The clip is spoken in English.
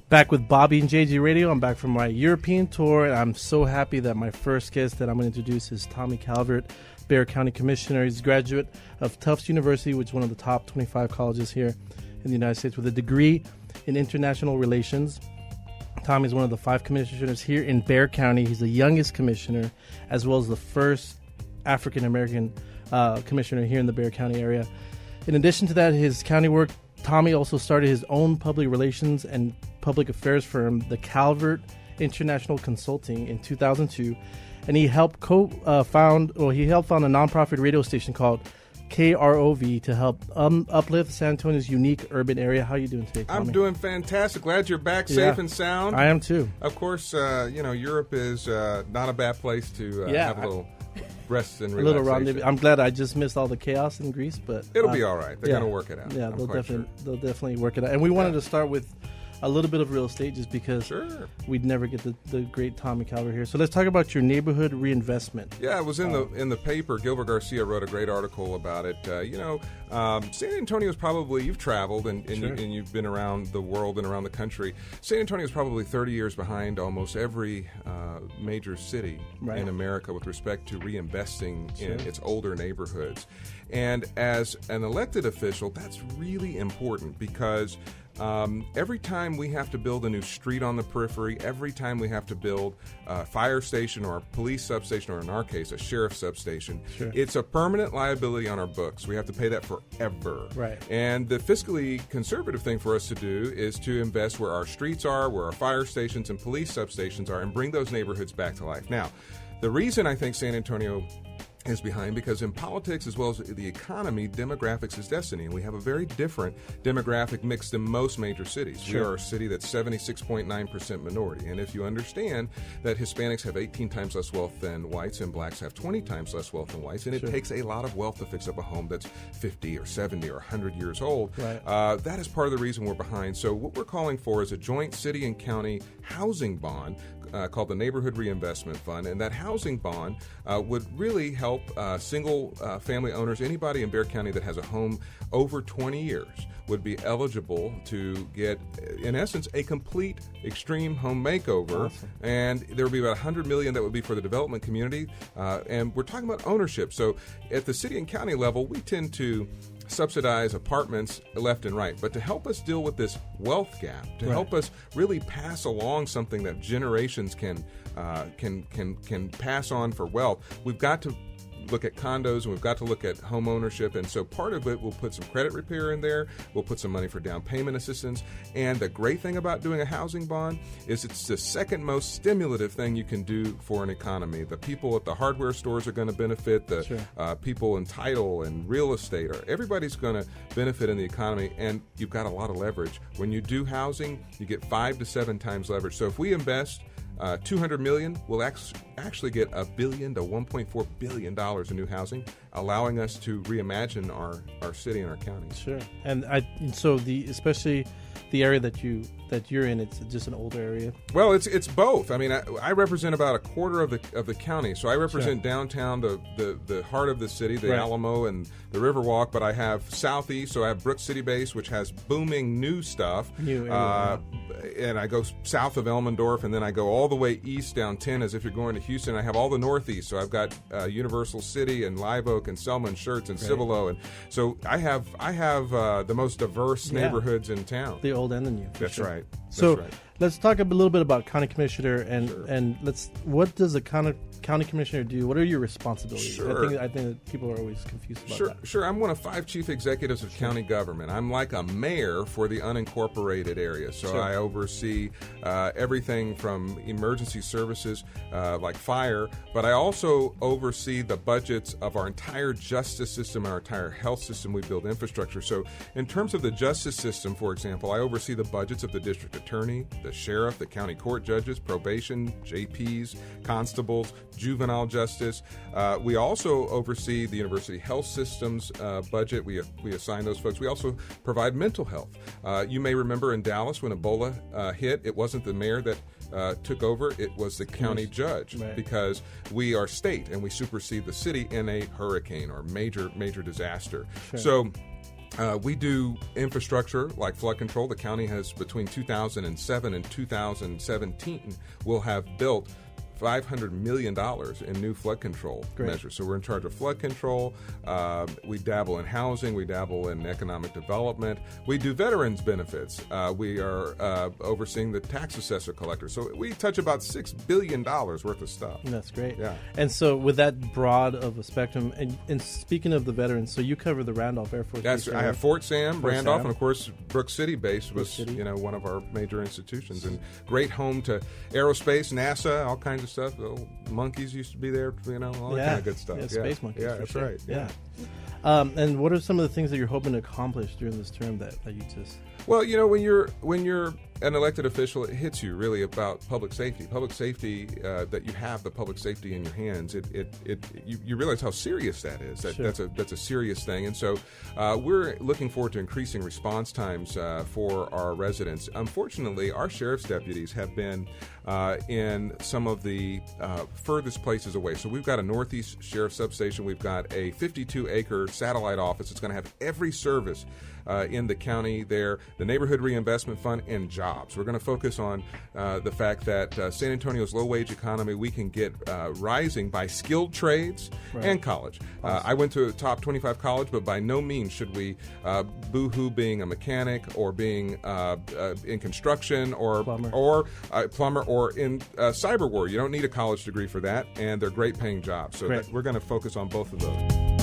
Back with Bobby and JG Radio. I'm back from my European tour, and I'm so happy that my first guest that I'm going to introduce is Tommy Calvert, Bexar County Commissioner. He's a graduate of Tufts University, which is one of the top 25 colleges here in the United States, with a degree in international relations. Tommy is one of the 5 commissioners here in Bexar County. He's the youngest commissioner, as well as the first African-American commissioner here in the Bexar County area. In addition to that, his county work, Tommy also started his own public relations and public affairs firm, the Calvert International Consulting, in 2002, and he helped found a nonprofit radio station called KROV to help uplift San Antonio's unique urban area. How are you doing today, Tommy? I'm doing fantastic. Glad you're back safe and sound. I am too. Of course, Europe is not a bad place to have a little rest and relaxation. A little rendezvous. I'm glad I just missed all the chaos in Greece, but it'll be all right. They're going to work it out. Yeah, they'll definitely work it out. And we wanted to start with a little bit of real estate, just because we'd never get the great Tommy Calvert here. So let's talk about your neighborhood reinvestment. Yeah, it was in the paper. Gilbert Garcia wrote a great article about it. San Antonio is probably, you've traveled and you've been around the world and around the country. San Antonio is probably 30 years behind almost every major city in America with respect to reinvesting in its older neighborhoods. And as an elected official, that's really important, because every time we have to build a new street on the periphery, every time we have to build a fire station or a police substation, or in our case, a sheriff's substation, it's a permanent liability on our books. We have to pay that forever. Right. And the fiscally conservative thing for us to do is to invest where our streets are, where our fire stations and police substations are, and bring those neighborhoods back to life. Now, the reason I think San Antonio is behind, because in politics as well as the economy, demographics is destiny, and we have a very different demographic mix than most major cities. We are a city that's 76.9% minority, and if you understand that Hispanics have 18 times less wealth than whites and blacks have 20 times less wealth than whites, and it takes a lot of wealth to fix up a home that's 50 or 70 or 100 years old, that is part of the reason we're behind. So what we're calling for is a joint city and county housing bond called the Neighborhood Reinvestment Fund, and that housing bond would really help single family owners. Anybody in Bexar County that has a home over 20 years would be eligible to get, in essence, a complete extreme home makeover. Awesome. And there would be about $100 million that would be for the development community, and we're talking about ownership. So at the city and county level, we tend to subsidize apartments left and right, but to help us deal with this wealth gap, to help us really pass along something that generations can pass on for wealth, we've got to look at condos, and we've got to look at home ownership. And so part of it, we'll put some credit repair in there, we'll put some money for down payment assistance. And the great thing about doing a housing bond is it's the second most stimulative thing you can do for an economy. The people at the hardware stores are going to benefit, the people in title and real estate, everybody's going to benefit in the economy, and you've got a lot of leverage. When you do housing, you get 5 to 7 times leverage. So if we invest $200 million, we'll actually get $1 billion to $1.4 billion in new housing, allowing us to reimagine our city and our county. Sure. And especially the area that you're in, it's just an older area. Well, it's both. I mean, I represent about a quarter of the county, so I represent downtown, the heart of the city, the Alamo and the Riverwalk. But I have southeast, so I have Brooks City Base, which has booming new stuff. And I go south of Elmendorf, and then I go all the way east down 10 as if you're going to Houston. I have all the northeast, so I've got Universal City and Live Oak and Selma and Schertz and Civilo, and so I have the most diverse neighborhoods in town. The old and the new. That's right. So let's talk a little bit about county commissioner, and what does a county commissioner do? What are your responsibilities? Sure. I think that people are always confused about that. Sure. I'm one of 5 chief executives of county government. I'm like a mayor for the unincorporated area. So I oversee everything from emergency services like fire, but I also oversee the budgets of our entire justice system, our entire health system. We build infrastructure. So in terms of the justice system, for example, I oversee the budgets of the district attorney, the sheriff, the county court judges, probation, JPs, constables, juvenile justice. We also oversee the university health system's budget. We assign those folks. We also provide mental health. You may remember in Dallas when Ebola hit, it wasn't the mayor that took over, it was the county judge, because we are state and we supersede the city in a hurricane or major disaster. So We do infrastructure like flood control. The county has, between 2007 and 2017, will have built $500 million in new flood control measures. So we're in charge of flood control. We dabble in housing. We dabble in economic development. We do veterans benefits. We are overseeing the tax assessor collector. So we touch about $6 billion worth of stuff. That's great. Yeah. And so with that broad of a spectrum, and speaking of the veterans, so you cover the Randolph Air Force Base. I have Fort Sam, Fort Randolph, Sam. and of course Brooks City Base was one of our major institutions, and great home to aerospace, NASA, all kinds of stuff. The monkeys used to be there, all that kind of good stuff. Yeah, space monkeys. Yeah, that's right. Yeah. And what are some of the things that you're hoping to accomplish during this term that you just... Well, when you're an elected official, it hits you really about public safety. Public safety, that you have the public safety in your hands. You realize how serious that is. That's a serious thing, and so we're looking forward to increasing response times for our residents. Unfortunately, our sheriff's deputies have been in some of the furthest places away. So we've got a Northeast Sheriff substation. We've got a 52-acre satellite office. It's going to have every service in the county there, the Neighborhood Reinvestment Fund, and jobs. We're going to focus on the fact that San Antonio's low-wage economy, we can get rising by skilled trades and college. I went to a top 25 college, but by no means should we boo-hoo being a mechanic or being in construction or plumber or in cyber war. You don't need a college degree for that, and they're great paying jobs. So we're going to focus on both of those.